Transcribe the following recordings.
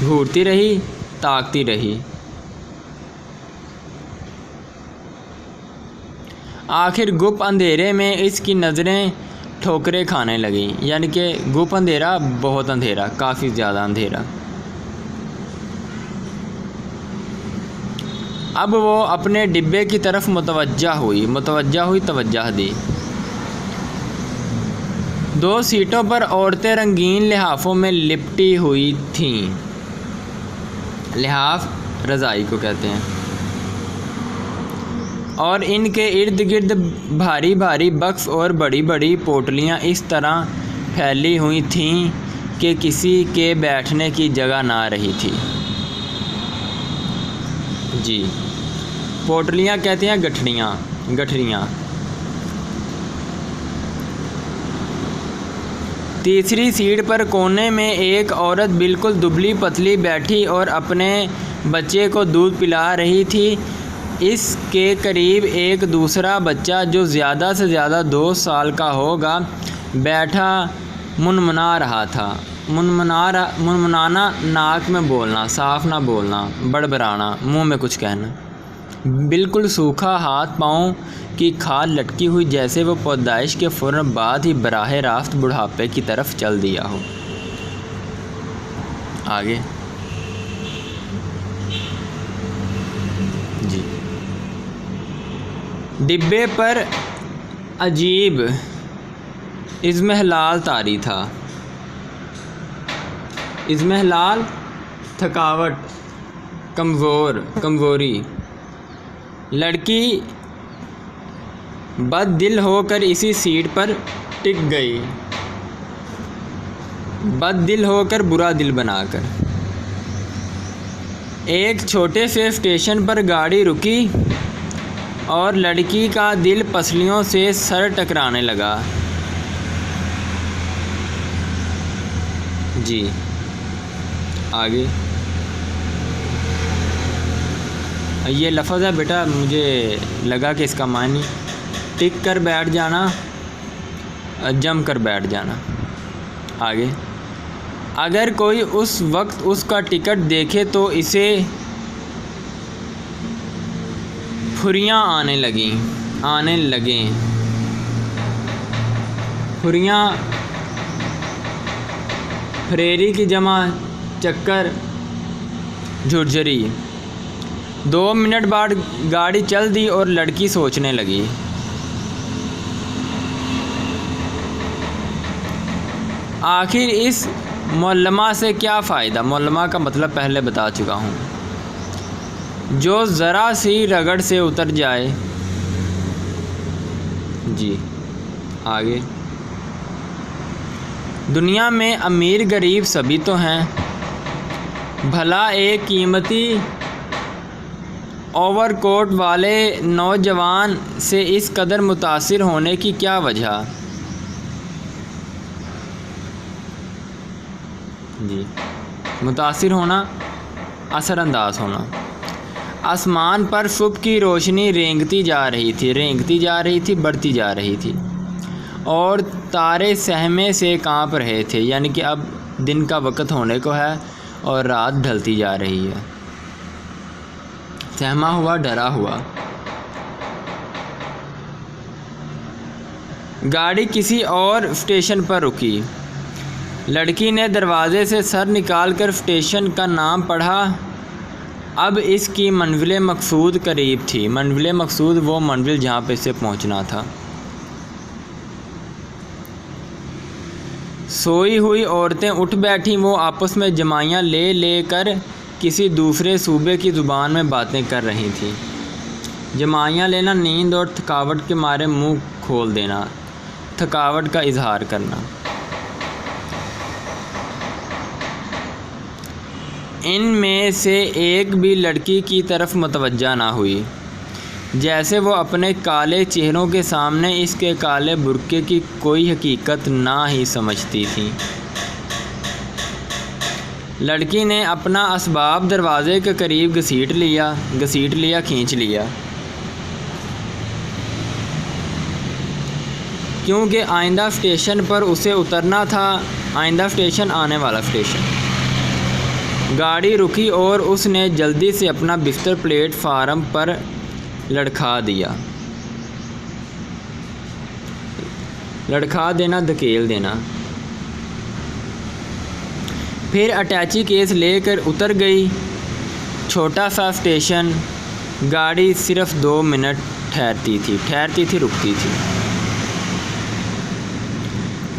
گھورتی رہی، تاکتی رہی۔ آخر گپ اندھیرے میں اس کی نظریں ٹھوکریں کھانے لگیں، یعنی کہ گپ اندھیرا، بہت اندھیرا، کافی زیادہ اندھیرا۔ اب وہ اپنے ڈبے کی طرف متوجہ ہوئی، توجہ دی۔ 2 سیٹوں پر عورتیں رنگین لحافوں میں لپٹی ہوئی تھیں۔ لحاف رضائی کو کہتے ہیں۔ اور ان کے ارد گرد بھاری بھاری بکس اور بڑی بڑی پوٹلیاں اس طرح پھیلی ہوئی تھیں کہ کسی کے بیٹھنے کی جگہ نہ رہی تھی۔ جی، پوٹلیاں کہتے ہیں گٹھڑیاں۔ تیسری سیٹ پر کونے میں ایک عورت بالکل دبلی پتلی بیٹھی اور اپنے بچے کو دودھ پلا رہی تھی۔ اس کے قریب ایک دوسرا بچہ جو زیادہ سے زیادہ 2 سال کا ہوگا بیٹھا منمنا رہا تھا۔ منمنانا، ناک میں بولنا، صاف نہ بولنا، بڑبڑانا، منہ میں کچھ کہنا۔ بالکل سوکھا، ہاتھ پاؤں کی کھال لٹکی ہوئی، جیسے وہ پیدائش کے فوراً بعد ہی براہ راست بڑھاپے کی طرف چل دیا ہو۔ آگے جی، ڈبے پر عجیب اضمحلال طاری تھا۔ اضمحلال، تھکاوٹ، کمزوری۔ لڑکی بد دل ہو کر اسی سیٹ پر ٹک گئی، بد دل ہو کر، برا دل بنا کر۔ ایک چھوٹے سے اسٹیشن پر گاڑی رکی اور لڑکی کا دل پسلیوں سے سر ٹکرانے لگا۔ جی، آگے یہ لفظ ہے بیٹا، مجھے لگا کہ اس کا معنی ٹک کر بیٹھ جانا، جم کر بیٹھ جانا۔ آگے، اگر کوئی اس وقت اس کا ٹکٹ دیکھے تو اسے پھریاں آنے لگیں۔ پھریاں، پھریری کی جمع، چکر، جھرجھری۔ 2 منٹ بعد گاڑی چل دی اور لڑکی سوچنے لگی۔ آخر اس معلمہ سے کیا فائدہ؟ معلمہ کا مطلب پہلے بتا چکا ہوں، جو ذرا سی رگڑ سے اتر جائے۔ جی، آگے، دنیا میں امیر غریب سبھی تو ہیں، بھلا ایک قیمتی اوور کوٹ والے نوجوان سے اس قدر متاثر ہونے کی کیا وجہ؟ جی، متاثر ہونا، اثر انداز ہونا۔ آسمان پر صبح کی روشنی رینگتی جا رہی تھی، بڑھتی جا رہی تھی، اور تارے سہمے سے کانپ رہے تھے، یعنی کہ اب دن کا وقت ہونے کو ہے اور رات ڈھلتی جا رہی ہے۔ سہما ہوا، ڈرا ہوا۔ گاڑی کسی اور اسٹیشن پر رکی۔ لڑکی نے دروازے سے سر نکال کر اسٹیشن کا نام پڑھا۔ اب اس کی منزل مقصود قریب تھی۔ منزل مقصود وہ منزل جہاں پہ اسے پہنچنا تھا۔ سوئی ہوئی عورتیں اٹھ بیٹھیں، وہ آپس میں جمائیاں لے لے کر کسی دوسرے صوبے کی زبان میں باتیں کر رہی تھیں۔ جمائیاں لینا، نیند اور تھکاوٹ کے مارے منہ کھول دینا، تھکاوٹ کا اظہار کرنا۔ ان میں سے ایک بھی لڑکی کی طرف متوجہ نہ ہوئی، جیسے وہ اپنے کالے چہروں کے سامنے اس کے کالے برقعے کی کوئی حقیقت نہ ہی سمجھتی تھی۔ لڑکی نے اپنا اسباب دروازے کے قریب گھسیٹ لیا، کھینچ لیا، کیونکہ آئندہ اسٹیشن پر اسے اترنا تھا، آئندہ اسٹیشن، آنے والا اسٹیشن۔ گاڑی رکی اور اس نے جلدی سے اپنا بستر پلیٹ فارم پر لڑکھا دیا۔ لڑکھا دینا، دھکیل دینا۔ پھر اٹیچی کیس لے کر اتر گئی۔ چھوٹا سا اسٹیشن، گاڑی صرف 2 منٹ ٹھہرتی تھی، رکتی تھی۔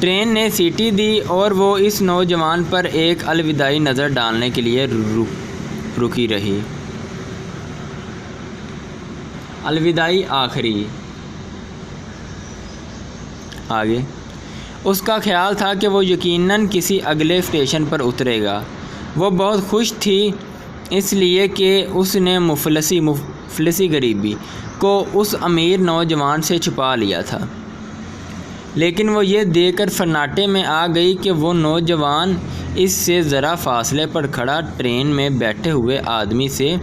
ٹرین نے سیٹی دی اور وہ اس نوجوان پر ایک الوداعی نظر ڈالنے کے لیے رکی رہی۔ الوداعی آخری۔ آگے اس کا خیال تھا کہ وہ یقیناً کسی اگلے اسٹیشن پر اترے گا۔ وہ بہت خوش تھی اس لیے کہ اس نے مفلسی غریبی کو اس امیر نوجوان سے چھپا لیا تھا، لیکن وہ یہ دیکھ کر سناٹے میں آ گئی کہ وہ نوجوان اس سے ذرا فاصلے پر کھڑا ٹرین میں بیٹھے ہوئے آدمی سے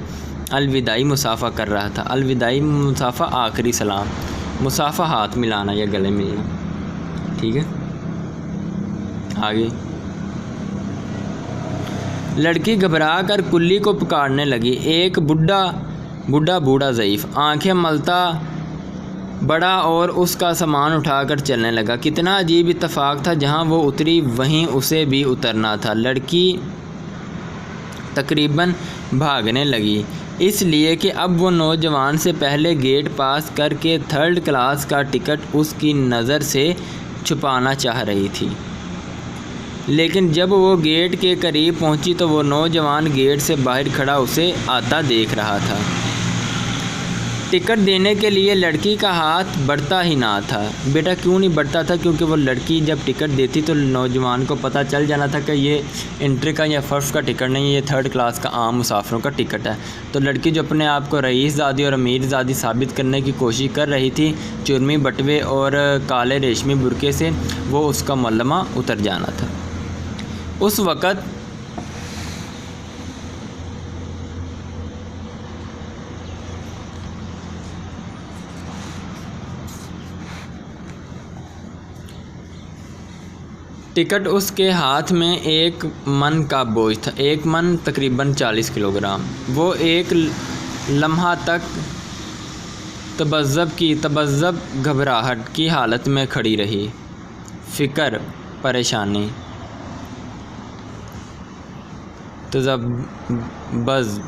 الوداعی مصافحہ کر رہا تھا۔ الوداعی مصافحہ آخری سلام، مصافحہ ہاتھ ملانا یا گلے ملنا، ٹھیک ہے۔ آگے لڑکی گھبرا کر کلی کو پکارنے لگی۔ ایک بوڑھا ضعیف، آنکھیں ملتا بڑا اور اس کا سامان اٹھا کر چلنے لگا۔ کتنا عجیب اتفاق تھا، جہاں وہ اتری وہیں اسے بھی اترنا تھا۔ لڑکی تقریباً بھاگنے لگی، اس لیے کہ اب وہ نوجوان سے پہلے گیٹ پاس کر کے 3rd کلاس کا ٹکٹ اس کی نظر سے چھپانا چاہ رہی تھی۔ لیکن جب وہ گیٹ کے قریب پہنچی تو وہ نوجوان گیٹ سے باہر کھڑا اسے آتا دیکھ رہا تھا۔ ٹکٹ دینے کے لیے لڑکی کا ہاتھ بڑھتا ہی نہ تھا۔ بیٹا کیوں نہیں بڑھتا تھا؟ کیونکہ وہ لڑکی جب ٹکٹ دیتی تو نوجوان کو پتہ چل جانا تھا کہ یہ انٹری کا یا فرسٹ کا ٹکٹ نہیں ہے، یہ 3rd کلاس کا عام مسافروں کا ٹکٹ ہے۔ تو لڑکی جو اپنے آپ کو رئیس زادی اور امیر زادی ثابت کرنے کی کوشش کر رہی تھی، چرمی بٹوے اور کالے ریشمی برقعے سے، وہ اس کا ملمہ اتر جانا تھا۔ اس وقت ٹکٹ اس کے ہاتھ میں 1 من کا بوجھ تھا، 1 من تقریباً 40 کلو گرام۔ وہ ایک لمحہ تک تذبذب گھبراہٹ کی حالت میں کھڑی رہی۔ فکر، پریشانی، تذبذب۔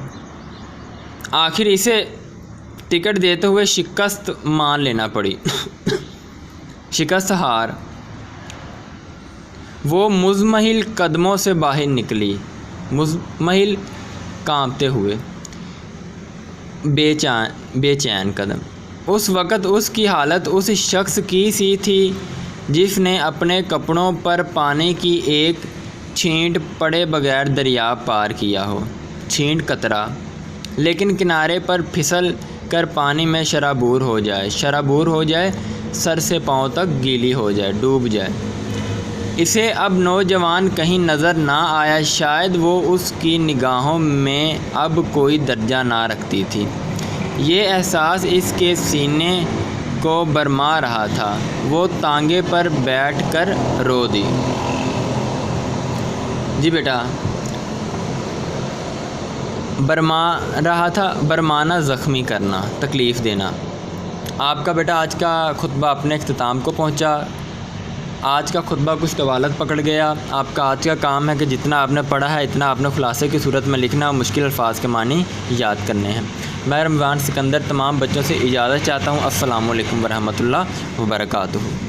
آخر اسے ٹکٹ دیتے ہوئے شکست مان لینا پڑی۔ شکست ہار۔ وہ مزمحل قدموں سے باہر نکلی، مزمحل کانپتے ہوئے، بے چین قدم۔ اس وقت اس کی حالت اس شخص کی سی تھی جس نے اپنے کپڑوں پر پانی کی ایک چھینٹ پڑے بغیر دریا پار کیا ہو۔ چھینٹ قطرہ، لیکن کنارے پر پھسل کر پانی میں شرابور ہو جائے، سر سے پاؤں تک گیلی ہو جائے، ڈوب جائے۔ اسے اب نوجوان کہیں نظر نہ آیا، شاید وہ اس کی نگاہوں میں اب کوئی درجہ نہ رکھتی تھی۔ یہ احساس اس کے سینے کو برما رہا تھا۔ وہ تانگے پر بیٹھ کر رو دی۔ جی بیٹا، برما رہا تھا، برمانا زخمی کرنا، تکلیف دینا۔ آپ کا بیٹا آج کا خطبہ اپنے اختتام کو پہنچا۔ آج کا خطبہ کچھ طوالت پکڑ گیا۔ آپ کا آج کا کام ہے کہ جتنا آپ نے پڑھا ہے اتنا آپ نے خلاصے کی صورت میں لکھنا اور مشکل الفاظ کے معنی یاد کرنے ہیں۔ میں رمضان سکندر تمام بچوں سے اجازت چاہتا ہوں۔ السلام علیکم ورحمۃ اللہ وبرکاتہ۔